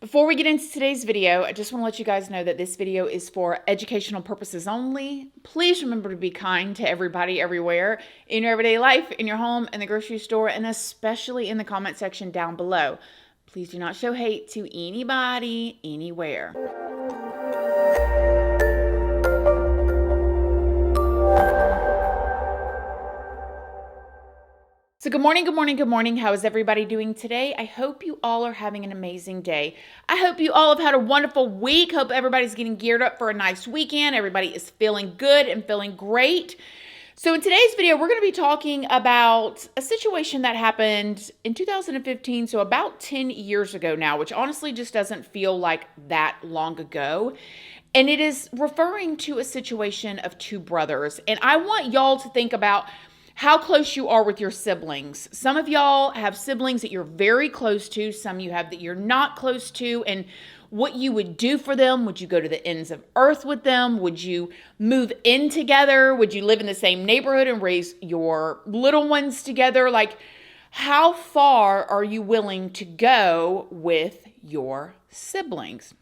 Before we get into today's video, I just want to let you guys know that this video is for educational purposes only. Please remember to be kind to everybody everywhere in your everyday life, in your home, in the grocery store, and especially in the comment section down below. Please do not show hate to anybody, anywhere. So good morning, good morning, good morning. How is everybody doing today? I hope you all are having an amazing day. I hope you all have had a wonderful week. Hope everybody's getting geared up for a nice weekend. Everybody is feeling good and feeling great. So in today's video, we're going to be talking about a situation that happened in 2015, so about 10 years ago now, which honestly just doesn't feel like that long ago. And it is referring to a situation of two brothers. And I want y'all to think about how close you are with your siblings. Some of y'all have siblings that you're very close to. Some you have that you're not close to. And what you would do for them. Would you go to the ends of earth with them? Would you move in together? Would you live in the same neighborhood and raise your little ones together? Like, how far are you willing to go with your siblings?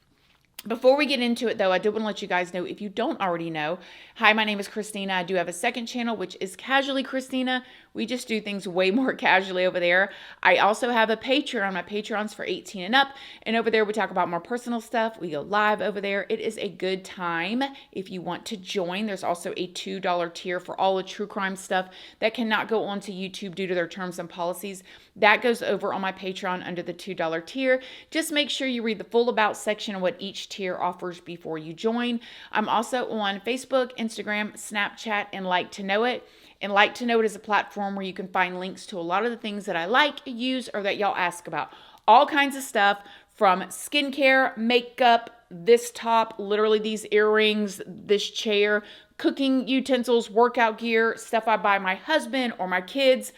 Before we get into it, though, I do want to let you guys know, if you don't already know, hi, my name is Christina. I do have a second channel, which is Casually Christina. We just do things way more casually over there. I also have a Patreon. My Patreon's for 18 and up. And over there, we talk about more personal stuff. We go live over there. It is a good time if you want to join. There's also a $2 tier for all the true crime stuff that cannot go onto YouTube due to their terms and policies. That goes over on my Patreon under the $2 tier. Just make sure you read the full about section of what each tier offers before you join. I'm also on Facebook, Instagram, Snapchat, and Like to Know It. And Like to Know It is a platform where you can find links to a lot of the things that I like, use, or that y'all ask about. All kinds of stuff from skincare, makeup, this top, literally these earrings, this chair, cooking utensils, workout gear, stuff I buy my husband or my kids.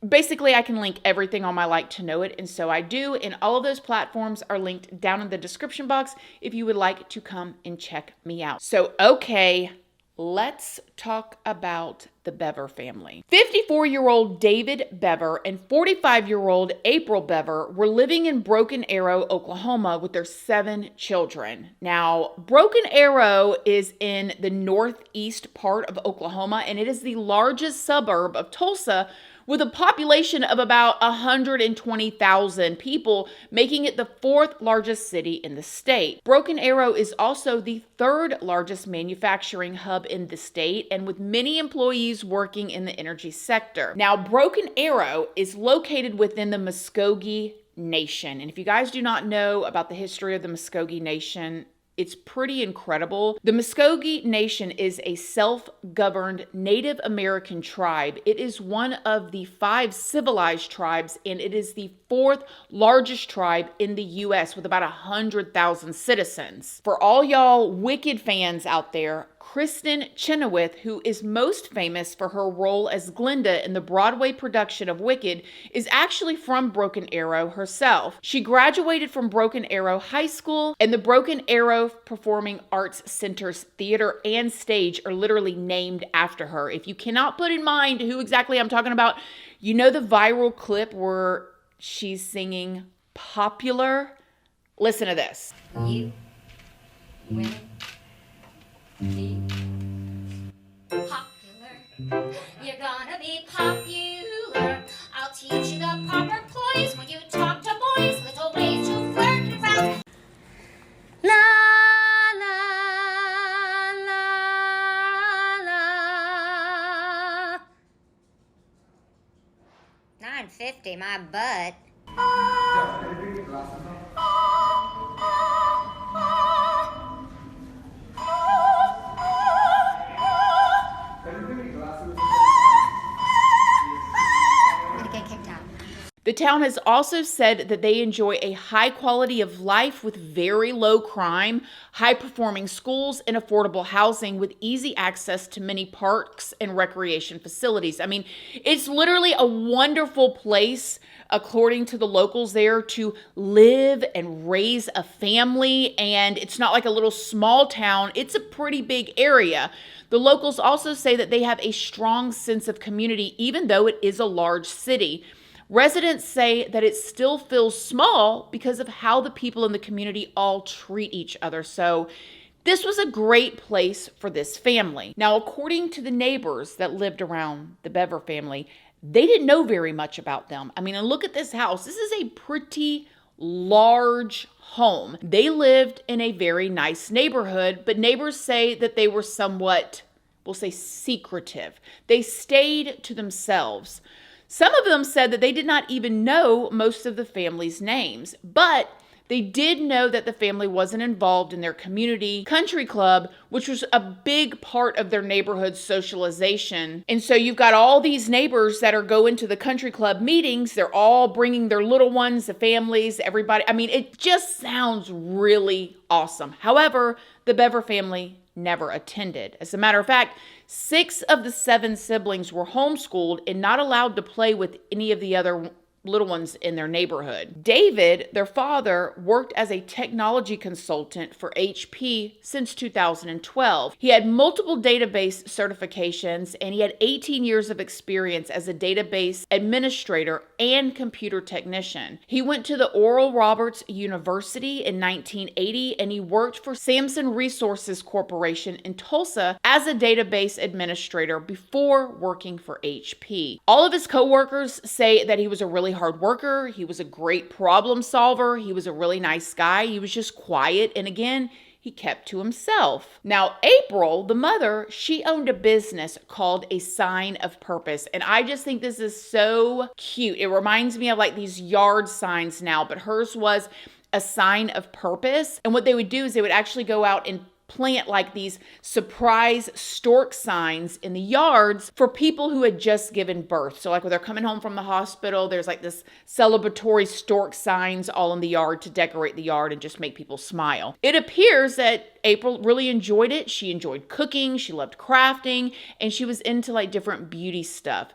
Basically, I can link everything on my Like to Know It, and so I do, and all of those platforms are linked down in the description box if you would like to come and check me out. So, okay, let's talk about the Bever family. 54-year-old David Bever and 45-year-old April Bever were living in Broken Arrow, Oklahoma with their 7 children. Now, Broken Arrow is in the northeast part of Oklahoma, and it is the largest suburb of Tulsa, with a population of about 120,000 people, making it the 4th largest city in the state. Broken Arrow is also the 3rd largest manufacturing hub in the state, and with many employees working in the energy sector. Now, Broken Arrow is located within the Muskogee Nation. And if you guys do not know about the history of the Muskogee Nation, it's pretty incredible. The Muskogee Nation is a self-governed Native American tribe. It is one of the 5 civilized tribes, and it is the 4th largest tribe in the U.S. with about 100,000 citizens. For all y'all Wicked fans out there, Kristen Chenoweth, who is most famous for her role as Glinda in the Broadway production of Wicked, is actually from Broken Arrow herself. She graduated from Broken Arrow High School, and the Broken Arrow Performing Arts Center's theater and stage are literally named after her. If you cannot put in mind who exactly I'm talking about, you know the viral clip where she's singing Popular? Listen to this. You will be popular. You're gonna be popular. I'll teach you the proper poise when you talk to boys, little ways to flirt and frown. La la la la. 950, my butt. The town has also said that they enjoy a high quality of life with very low crime, high-performing schools, and affordable housing with easy access to many parks and recreation facilities. I mean, it's literally a wonderful place, according to the locals there, to live and raise a family, and it's not like a little small town. It's a pretty big area. The locals also say that they have a strong sense of community, even though it is a large city. Residents say that it still feels small because of how the people in the community all treat each other. So this was a great place for this family. Now, according to the neighbors that lived around the Bever family, they didn't know very much about them. I mean, and look at this house. This is a pretty large home. They lived in a very nice neighborhood, but neighbors say that they were somewhat, we'll say, secretive. They stayed to themselves. Some of them said that they did not even know most of the family's names, but they did know that the family wasn't involved in their community country club, which was a big part of their neighborhood socialization. And so you've got all these neighbors that are going to the country club meetings. They're all bringing their little ones, the families, everybody. I mean, it just sounds really awesome. However, the Bever family never attended. As a matter of fact, 6 of the 7 siblings were homeschooled and not allowed to play with any of the other little ones in their neighborhood. David, their father, worked as a technology consultant for HP since 2012. He had multiple database certifications and he had 18 years of experience as a database administrator and computer technician. He went to the Oral Roberts University in 1980 and he worked for Samson Resources Corporation in Tulsa as a database administrator before working for HP. All of his coworkers say that he was a really hard worker. He was a great problem solver. He was a really nice guy. He was just quiet. And again, he kept to himself. Now, April, the mother, she owned a business called A Sign of Purpose. And I just think this is so cute. It reminds me of like these yard signs now, but hers was a sign of purpose. And what they would do is they would actually go out and plant like these surprise stork signs in the yards for people who had just given birth. So like when they're coming home from the hospital, there's like this celebratory stork signs all in the yard to decorate the yard and just make people smile. It appears that April really enjoyed it. She enjoyed cooking, she loved crafting, and she was into like different beauty stuff.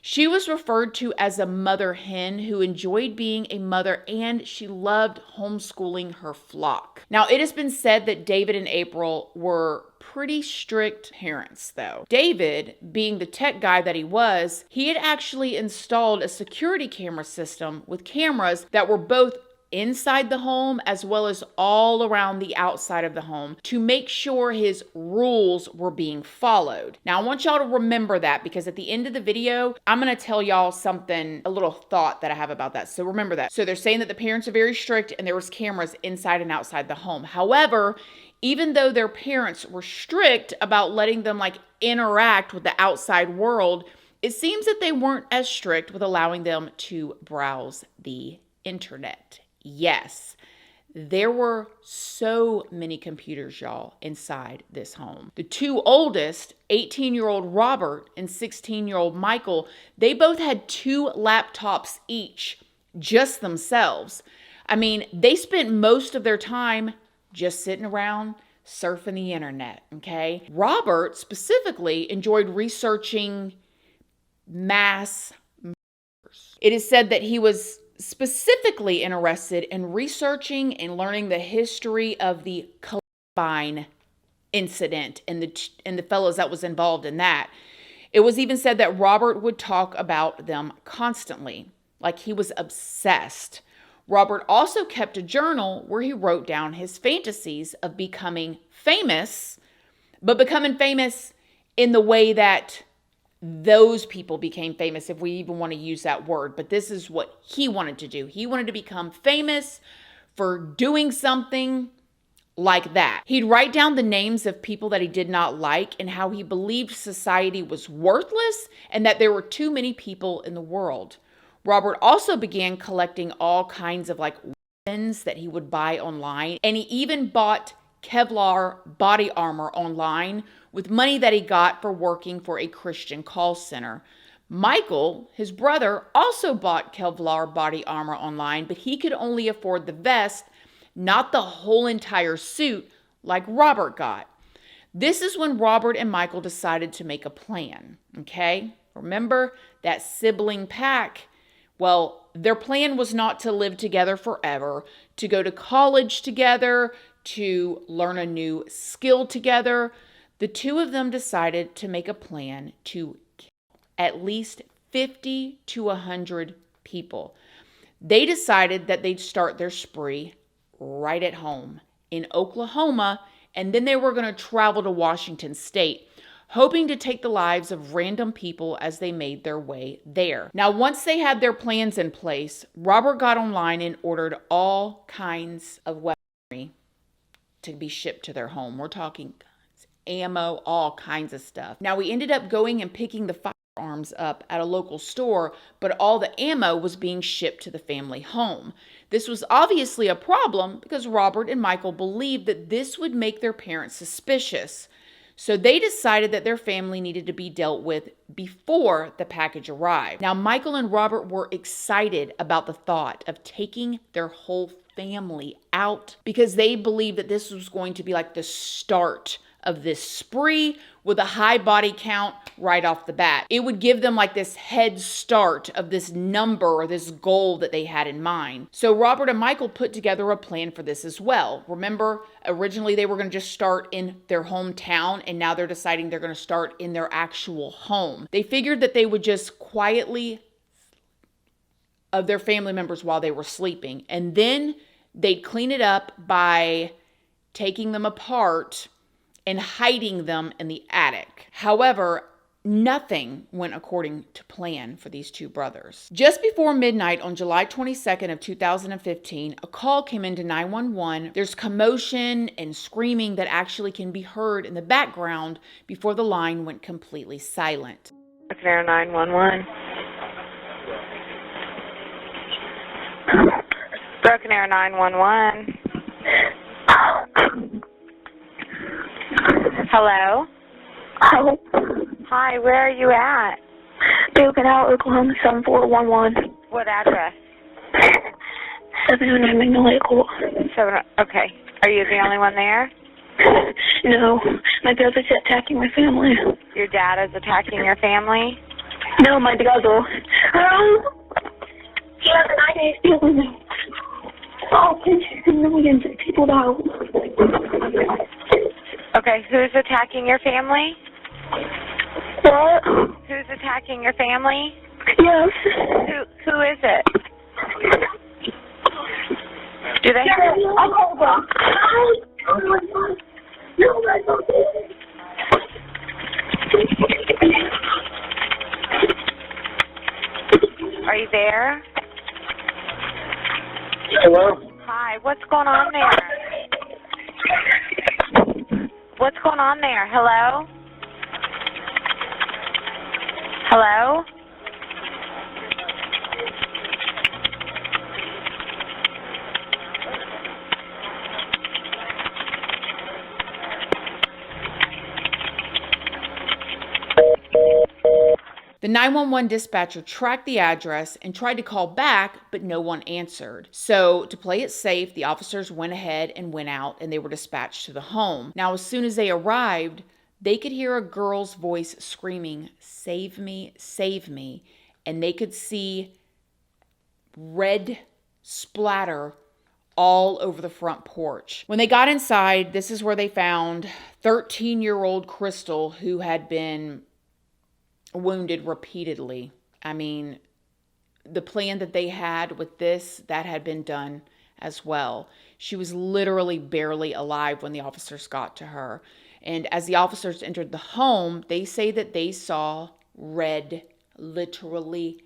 She was referred to as a mother hen who enjoyed being a mother and she loved homeschooling her flock. Now, it has been said that David and April were pretty strict parents, though. David, being the tech guy that he was, he had actually installed a security camera system with cameras that were both inside the home as well as all around the outside of the home to make sure his rules were being followed. Now, I want y'all to remember that because at the end of the video, I'm going to tell y'all something, a little thought that I have about that. So remember that. So they're saying that the parents are very strict and there was cameras inside and outside the home. However, even though their parents were strict about letting them like interact with the outside world, it seems that they weren't as strict with allowing them to browse the internet. Yes, there were so many computers, y'all, inside this home. The 2 oldest, 18-year-old Robert and 16-year-old Michael, they both had 2 laptops each, just themselves. I mean, they spent most of their time just sitting around surfing the internet, okay? Robert specifically enjoyed researching mass murders. It is said that he was specifically interested in researching and learning the history of the Columbine incident and the fellows that was involved in that. It was even said that Robert would talk about them constantly, like he was obsessed. Robert also kept a journal where he wrote down his fantasies of becoming famous, but becoming famous in the way that those people became famous, if we even want to use that word. But this is what he wanted to do. He wanted to become famous for doing something like that. He'd write down the names of people that he did not like and how he believed society was worthless and that there were too many people in the world. Robert also began collecting all kinds of like weapons that he would buy online. And he even bought Kevlar body armor online with money that he got for working for a Christian call center. Michael, his brother, also bought Kevlar body armor online, but he could only afford the vest, not the whole entire suit like Robert got. This is when Robert and Michael decided to make a plan, okay? Remember that sibling pack? Well, their plan was not to live together forever, to go to college together, to learn a new skill together. The 2 of them decided to make a plan to kill at least 50 to 100 people. They decided that they'd start their spree right at home in Oklahoma, and then they were going to travel to Washington State, hoping to take the lives of random people as they made their way there. Now, once they had their plans in place, Robert got online and ordered all kinds of weaponry to be shipped to their home. We're talking guns, ammo, all kinds of stuff. Now, we ended up going and picking the firearms up at a local store, but all the ammo was being shipped to the family home. This was obviously a problem because Robert and Michael believed that this would make their parents suspicious. So they decided that their family needed to be dealt with before the package arrived. Now, Michael and Robert were excited about the thought of taking their whole family out because they believed that this was going to be like the start of this spree with a high body count right off the bat. It would give them like this head start of this number or this goal that they had in mind. So Robert and Michael put together a plan for this as well. Remember, originally they were going to just start in their hometown, and now they're deciding they're going to start in their actual home. They figured that they would just quietly of their family members while they were sleeping, and then they'd clean it up by taking them apart and hiding them in the attic. However, nothing went according to plan for these two brothers. Just before midnight on July 22nd of 2015, a call came into 911. There's commotion and screaming that actually can be heard in the background before the line went completely silent. Broken Arrow 911. Broken Arrow 911. Hello? Hello. Hi, where are you at? Broken Arrow, Oklahoma 7411. What address? 709 Magnolia Court. Okay. Are you the only one there? No, my brother's attacking my family. Your dad is attacking your family? No, my brother. He has an idea stealing me. Oh, millions of people now. Okay, who's attacking your family? What? Who's attacking your family? Yes. Who is it? Do they have... I'll call them. Are you there? Hello? Hi, what's going on there? What's going on there? Hello? Hello? The 911 dispatcher tracked the address and tried to call back, but no one answered. So to play it safe, the officers went ahead and went out, and they were dispatched to the home. Now, as soon as they arrived, they could hear a girl's voice screaming, "Save me, save me." And they could see red splatter all over the front porch. When they got inside, this is where they found 13-year-old Crystal, who had been wounded repeatedly. I mean, the plan that they had with this, that had been done as well. She was literally barely alive when the officers got to her. And as the officers entered the home, they say that they saw red literally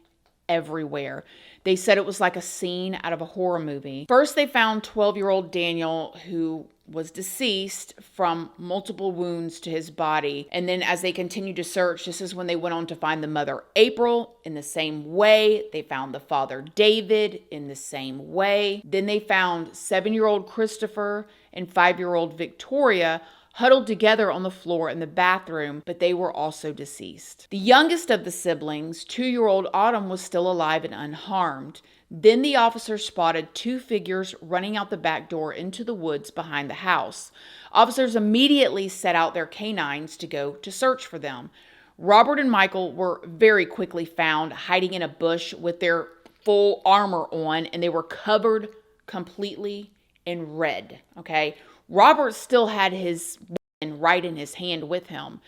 everywhere. They said it was like a scene out of a horror movie. First, they found 12-year-old Daniel, who was deceased from multiple wounds to his body. And then as they continued to search, this is when they went on to find the mother, April, in the same way. They found the father, David, in the same way. Then they found 7-year-old Christopher and 5-year-old Victoria huddled together on the floor in the bathroom, but they were also deceased. The youngest of the siblings, 2-year-old Autumn, was still alive and unharmed. Then the officers spotted 2 figures running out the back door into the woods behind the house. Officers immediately set out their canines to go to search for them. Robert and Michael were very quickly found hiding in a bush with their full armor on, and they were covered completely in red, okay? Robert still had his weapon right in his hand with him.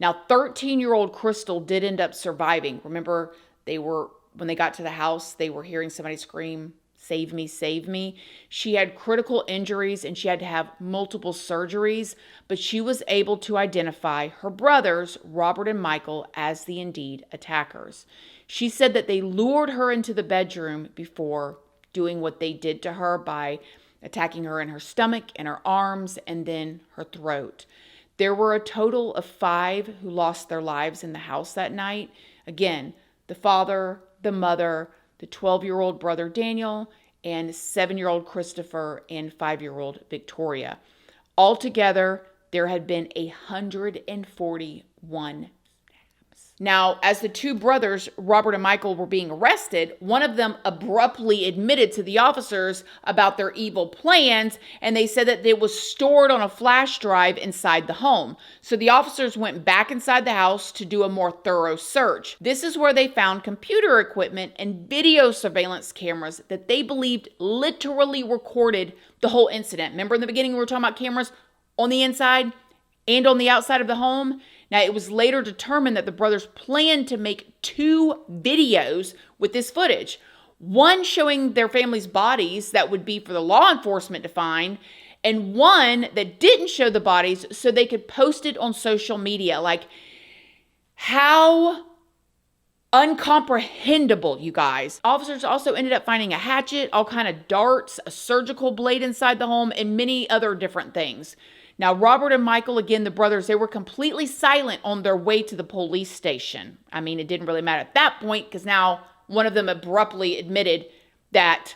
Now, 13-year-old Crystal did end up surviving. Remember, they were when they got to the house, they were hearing somebody scream, "Save me, save me." She had critical injuries and she had to have multiple surgeries, but she was able to identify her brothers, Robert and Michael, as the indeed attackers. She said that they lured her into the bedroom before doing what they did to her by attacking her in her stomach, in her arms, and then her throat. There were a total of 5 who lost their lives in the house that night. Again, the father, the mother, the 12-year-old brother Daniel, and 7-year-old Christopher and 5-year-old Victoria. Altogether, there had been 141. Now, as the 2 brothers, Robert and Michael, were being arrested, one of them abruptly admitted to the officers about their evil plans, and they said that it was stored on a flash drive inside the home. So the officers went back inside the house to do a more thorough search. This is where they found computer equipment and video surveillance cameras that they believed literally recorded the whole incident. Remember in the beginning we were talking about cameras on the inside and on the outside of the home? Now, it was later determined that the brothers planned to make 2 videos with this footage. One showing their family's bodies that would be for the law enforcement to find, and one that didn't show the bodies so they could post it on social media. Like, how uncomprehendable, you guys. Officers also ended up finding a hatchet, all kind of darts, a surgical blade inside the home, and many other different things. Now, Robert and Michael, again, the brothers, they were completely silent on their way to the police station. I mean, it didn't really matter at that point because now one of them abruptly admitted that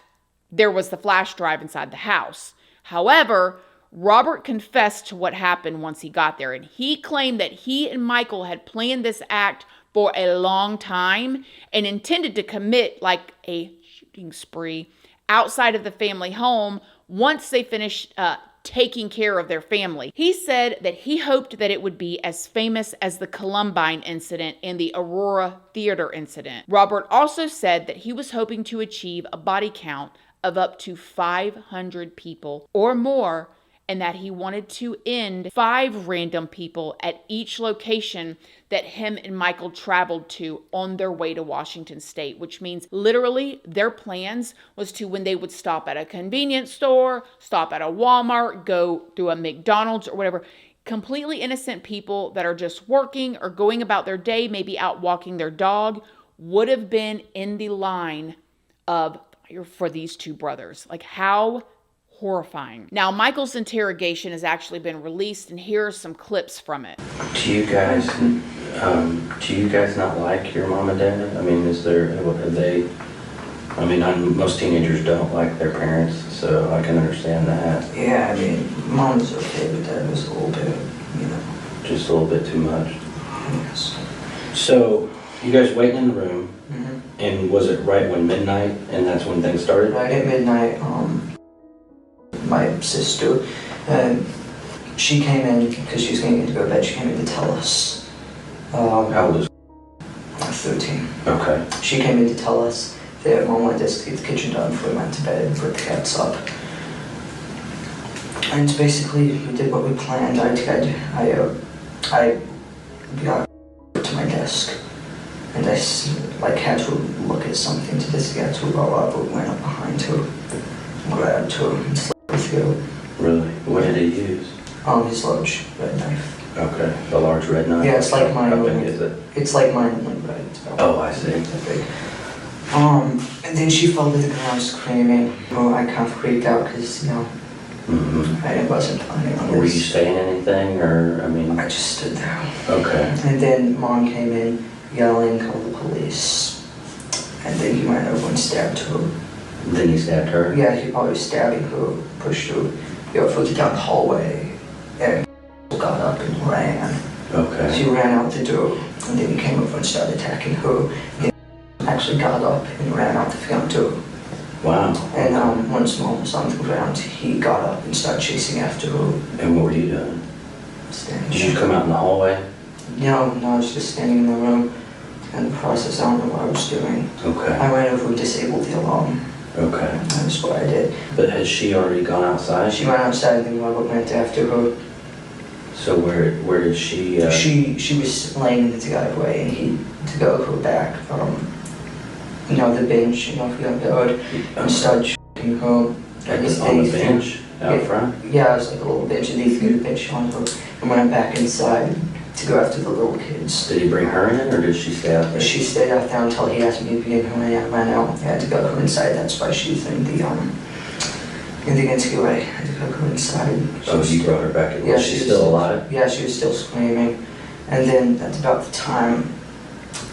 there was the flash drive inside the house. However, Robert confessed to what happened once he got there, and he claimed that he and Michael had planned this act for a long time and intended to commit like a shooting spree outside of the family home once they finished taking care of their family. He said that he hoped that it would be as famous as the Columbine incident and the Aurora Theater incident. Robert also said that he was hoping to achieve a body count of up to 500 people or more, and that he wanted to end 5 random people at each location that him and Michael traveled to on their way to Washington State, which means literally their plans was to, when they would stop at a convenience store, stop at a Walmart, go through a McDonald's or whatever, completely innocent people that are just working or going about their day, maybe out walking their dog, would have been in the line of for these 2 brothers. Like, how horrifying. Now, Michael's interrogation has actually been released, and here are some clips from it. Do you guys not like your mom and dad? I mean, most teenagers don't like their parents, so I can understand that. Yeah, I mean, mom was okay, but dad was a little bit, Just a little bit too much. Yes. So, you guys waiting in the room, Mm-hmm. and was it right when midnight, and that's when things started? Right at midnight, my sister, she came in because she was getting to go to bed. She came in to tell us. How old is 13. Okay. She came in to tell us that mom wanted us to get the kitchen done before we went to bed and put the cats up. And basically, we did what we planned. I got to my desk, and I had to look at something to just get to go up. We went up behind her, grabbed her, and slipped through. Really? What did he use? His large red knife. Okay, a large red knife? Yeah, it's like mine. How big is it? It's like mine, like red. Oh, I see. That big. And then she fell to the ground screaming. Oh, I kind of freaked out because, Mm-hmm. I wasn't planning on this. Were you saying anything, or, I just stood there. Okay. And then mom came in yelling, call the police. And then he went over and stabbed her. Then he stabbed her? Yeah, he probably was stabbing her, pushed her, flew down the hallway, and got up and ran. Okay. She ran out the door, and then he came over and started attacking her. He actually got up and ran out the front door. Wow. And once mom was on the ground, he got up and started chasing after her. And what were you doing? Standing Did you there. come out in the hallway? No, I was just standing in the room. In the process, I don't know what I was doing. Okay. I went over and disabled the alarm. Okay. That's what I did. But has she already gone outside? She went outside, and then Robert went after her. So where did she? She was laying in the driveway, and he to go her back. the bench, if you have heard, and started shooting her. On the bench out front? Yeah, it was like a little bench, and he threw the bench on her and went back inside to go after the little kids. Did he bring her in, or did she stay out there? She stayed out there until he asked me to begin her, and I ran out. I had to go her inside. That's why she's in the interview. I had to go her inside. You brought her back in. Yeah, Was she still alive? Yeah, she was still screaming. And then at about the time,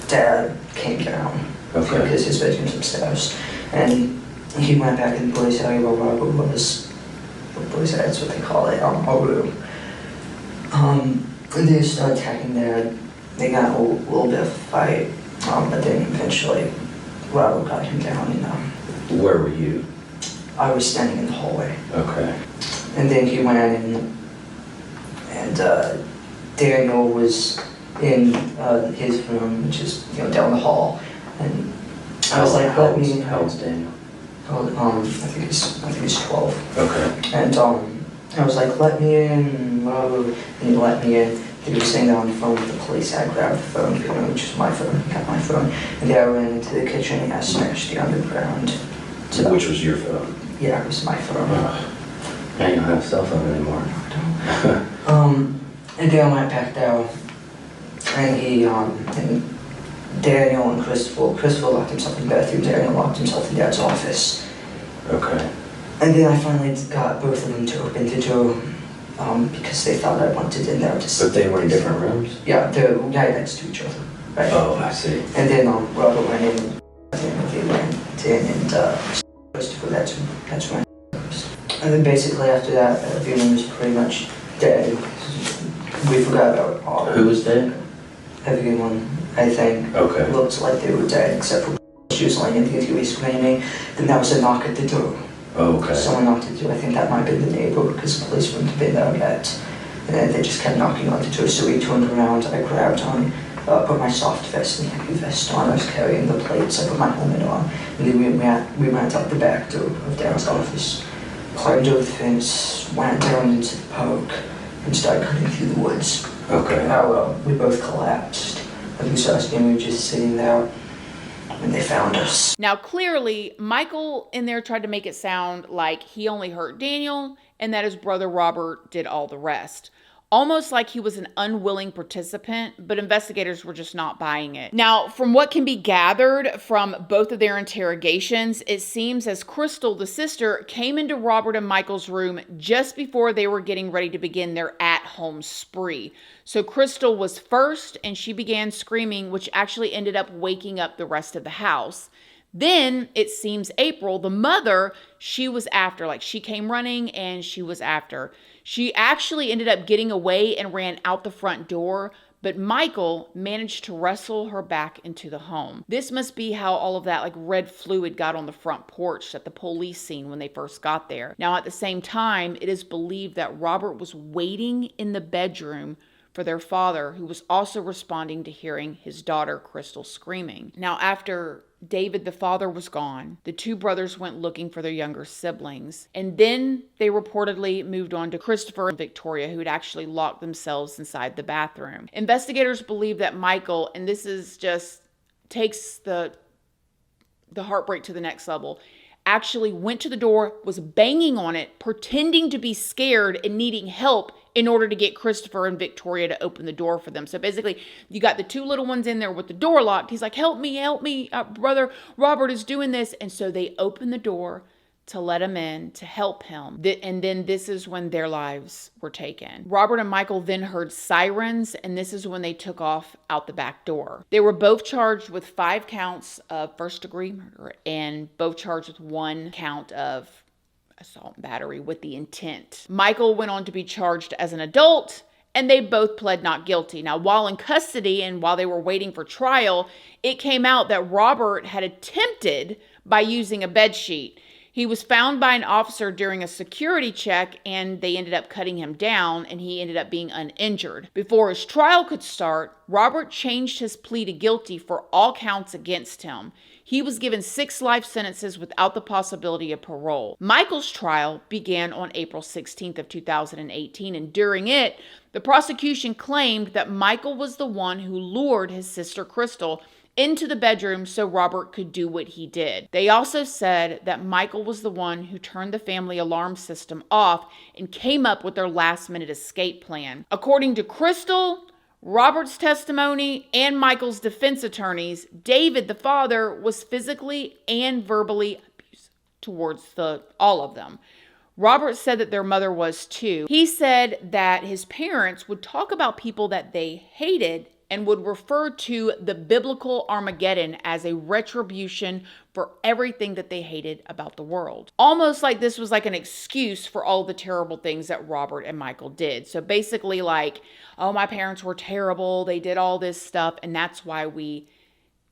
Dad came down. Okay. Because his bedroom's upstairs. And he went back in the police area where Robert was. The police area, that's what they call it, our room. And they started attacking Dad. They got a little bit of a fight. But then eventually, Robert got him down. And Where were you? I was standing in the hallway. Okay. And then he went in, and Daniel was in his room, which is down the hall. And I was like, "Let me." How old's Daniel? I think he's 12. Okay. And I was like, "Let me in," and he let me in. He was sitting there on the phone with the police. I grabbed the phone, which is my phone. He got my phone, and then I ran into the kitchen and I smashed the underground. So, Which was your phone? Yeah, it was my phone. Now you don't have a cell phone anymore. And then I went back down, and and Daniel and Christopher locked himself in the bathroom, Daniel locked himself in Dad's office. Okay. And then I finally got both of them to open the door, because they thought I wanted in there to. But they were in different rooms? Yeah, they're right next to each other. Right? Oh, I see. And then Robert went in, they went in, and Christopher, that's when. And then basically after that, everyone was pretty much dead. We forgot about all. Who was dead? Everyone, I think, Okay. looked like they were dead, except for she was laying in the interview screaming. Then there was a knock at the door. Okay. Someone knocked at the door. I think that might have been the neighbor, because the police wouldn't have been there yet. And then they just kept knocking on the door. So we turned around. I grabbed on, put my soft vest and heavy vest on. I was carrying the plates. I put my helmet on. And then we went out the back door of Dad's office, climbed over the fence, went down into the park, and started cutting through the woods. Okay. We both collapsed. Like we saw us, we were just sitting there, and they found us. Now, clearly, Michael in there tried to make it sound like he only hurt Daniel and that his brother Robert did all the rest. Almost like he was an unwilling participant, but investigators were just not buying it. Now, from what can be gathered from both of their interrogations, it seems as Crystal, the sister, came into Robert and Michael's room just before they were getting ready to begin their at-home spree. So Crystal was first, and she began screaming, which actually ended up waking up the rest of the house. Then it seems April, the mother, she was after. Like, she came running and she was after. She actually ended up getting away and ran out the front door, but Michael managed to wrestle her back into the home. This must be how all of that red fluid got on the front porch that the police seen when they first got there. Now, at the same time, it is believed that Robert was waiting in the bedroom for their father, who was also responding to hearing his daughter Crystal screaming. Now, after David, the father, was gone, the two brothers went looking for their younger siblings, and then they reportedly moved on to Christopher and Victoria, who had actually locked themselves inside the bathroom. Investigators believe that Michael, and this is just takes the heartbreak to the next level, actually went to the door, was banging on it, pretending to be scared and needing help in order to get Christopher and Victoria to open the door for them. So basically, you got the two little ones in there with the door locked. He's like, help me, brother Robert is doing this. And so they open the door to let him in, to help him. And then this is when their lives were taken. Robert and Michael then heard sirens, and this is when they took off out the back door. They were both charged with 5 counts of first-degree murder and both charged with 1 count of assault and battery with the intent. Michael went on to be charged as an adult, and they both pled not guilty. Now, while in custody and while they were waiting for trial, it came out that Robert had attempted by using a bedsheet. He was found by an officer during a security check, and they ended up cutting him down, and he ended up being uninjured. Before his trial could start, Robert changed his plea to guilty for all counts against him. He was given 6 life sentences without the possibility of parole. Michael's trial began on April 16th of 2018, and during it, the prosecution claimed that Michael was the one who lured his sister Crystal into the bedroom so Robert could do what he did. They also said that Michael was the one who turned the family alarm system off and came up with their last-minute escape plan. According to Crystal, Robert's testimony, and Michael's defense attorneys, David, the father, was physically and verbally abusive towards all of them. Robert said that their mother was too. He said that his parents would talk about people that they hated and would refer to the biblical Armageddon as a retribution for everything that they hated about the world. Almost like this was like an excuse for all the terrible things that Robert and Michael did. So basically like, oh, my parents were terrible. They did all this stuff, and that's why we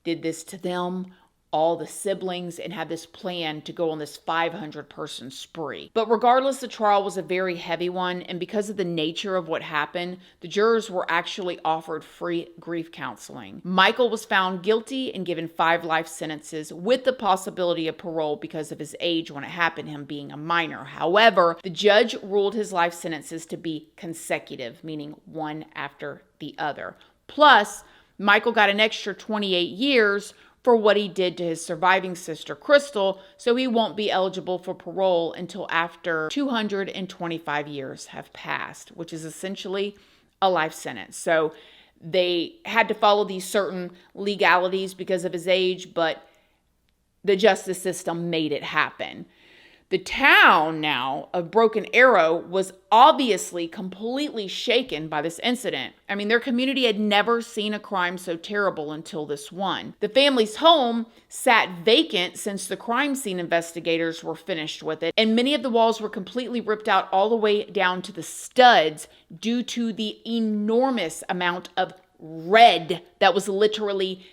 did this to them, all the siblings, and had this plan to go on this 500-person spree. But regardless, the trial was a very heavy one, and because of the nature of what happened, the jurors were actually offered free grief counseling. Michael was found guilty and given 5 life sentences with the possibility of parole because of his age when it happened, him being a minor. However, the judge ruled his life sentences to be consecutive, meaning one after the other. Plus, Michael got an extra 28 years for what he did to his surviving sister, Crystal, so he won't be eligible for parole until after 225 years have passed, which is essentially a life sentence. So they had to follow these certain legalities because of his age, but the justice system made it happen. The town now of Broken Arrow was obviously completely shaken by this incident. I mean, their community had never seen a crime so terrible until this one. The family's home sat vacant since the crime scene investigators were finished with it, and many of the walls were completely ripped out all the way down to the studs due to the enormous amount of red that was literally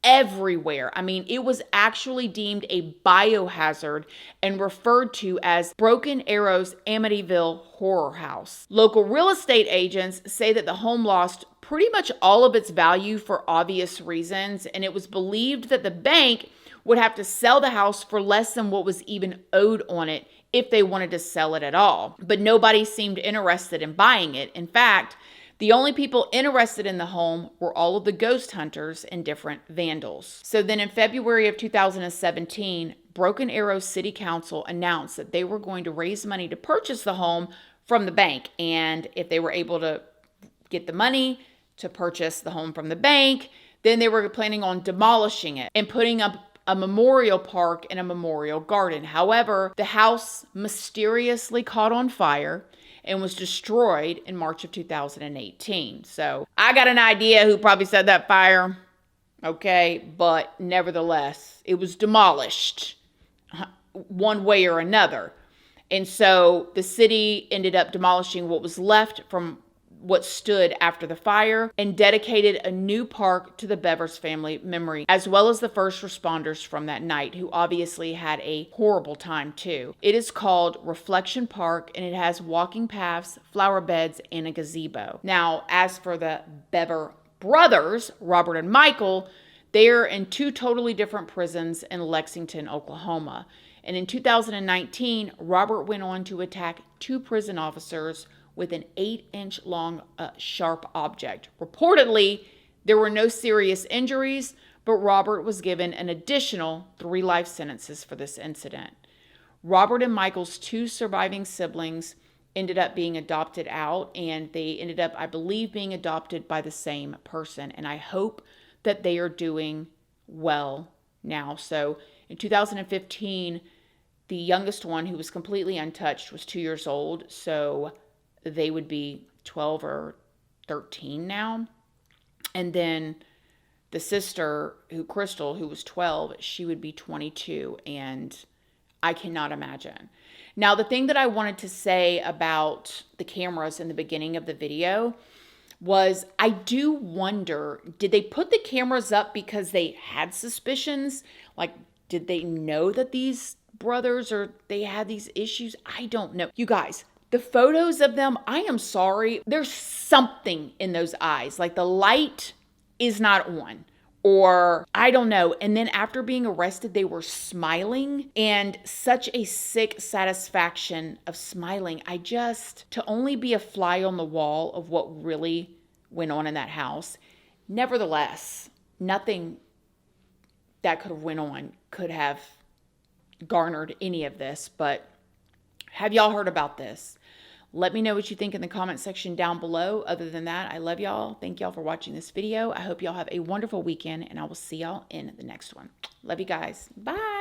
everywhere. I mean, it was actually deemed a biohazard and referred to as Broken Arrow's Amityville Horror House. Local real estate agents say that the home lost pretty much all of its value for obvious reasons, and it was believed that the bank would have to sell the house for less than what was even owed on it if they wanted to sell it at all. But nobody seemed interested in buying it. In fact, the only people interested in the home were all of the ghost hunters and different vandals. So then in February of 2017, Broken Arrow City Council announced that they were going to raise money to purchase the home from the bank. And if they were able to get the money to purchase the home from the bank, then they were planning on demolishing it and putting up a memorial park and a memorial garden. However, the house mysteriously caught on fire and was destroyed in March of 2018. So I got an idea who probably set that fire, okay? But nevertheless, it was demolished one way or another. And so the city ended up demolishing what was left from what stood after the fire and dedicated a new park to the Bever's family memory, as well as the first responders from that night, who obviously had a horrible time too. It is called Reflection Park, and it has walking paths, flower beds, and a gazebo. Now, as for the Bever brothers, Robert and Michael, they're in 2 totally different prisons in Lexington, Oklahoma. And in 2019, Robert went on to attack 2 prison officers with an 8-inch long sharp object. Reportedly, there were no serious injuries, but Robert was given an additional 3 life sentences for this incident. Robert and Michael's 2 surviving siblings ended up being adopted out, and they ended up, I believe, being adopted by the same person. And I hope that they are doing well now. So in 2015, the youngest one, who was completely untouched, was 2 years old. So they would be 12 or 13 now. And then the sister, Crystal, who was 12, she would be 22. And I cannot imagine. Now, the thing that I wanted to say about the cameras in the beginning of the video was, I do wonder, did they put the cameras up because they had suspicions? Like, did they know that these brothers, or they had these issues? I don't know. You guys, the photos of them, I am sorry, there's something in those eyes. Like the light is not on, or I don't know. And then after being arrested, they were smiling, and such a sick satisfaction of smiling. To only be a fly on the wall of what really went on in that house. Nevertheless, nothing that could have went on could have garnered any of this. But have y'all heard about this? Let me know what you think in the comment section down below. Other than that, I love y'all. Thank y'all for watching this video. I hope y'all have a wonderful weekend, and I will see y'all in the next one. Love you guys. Bye.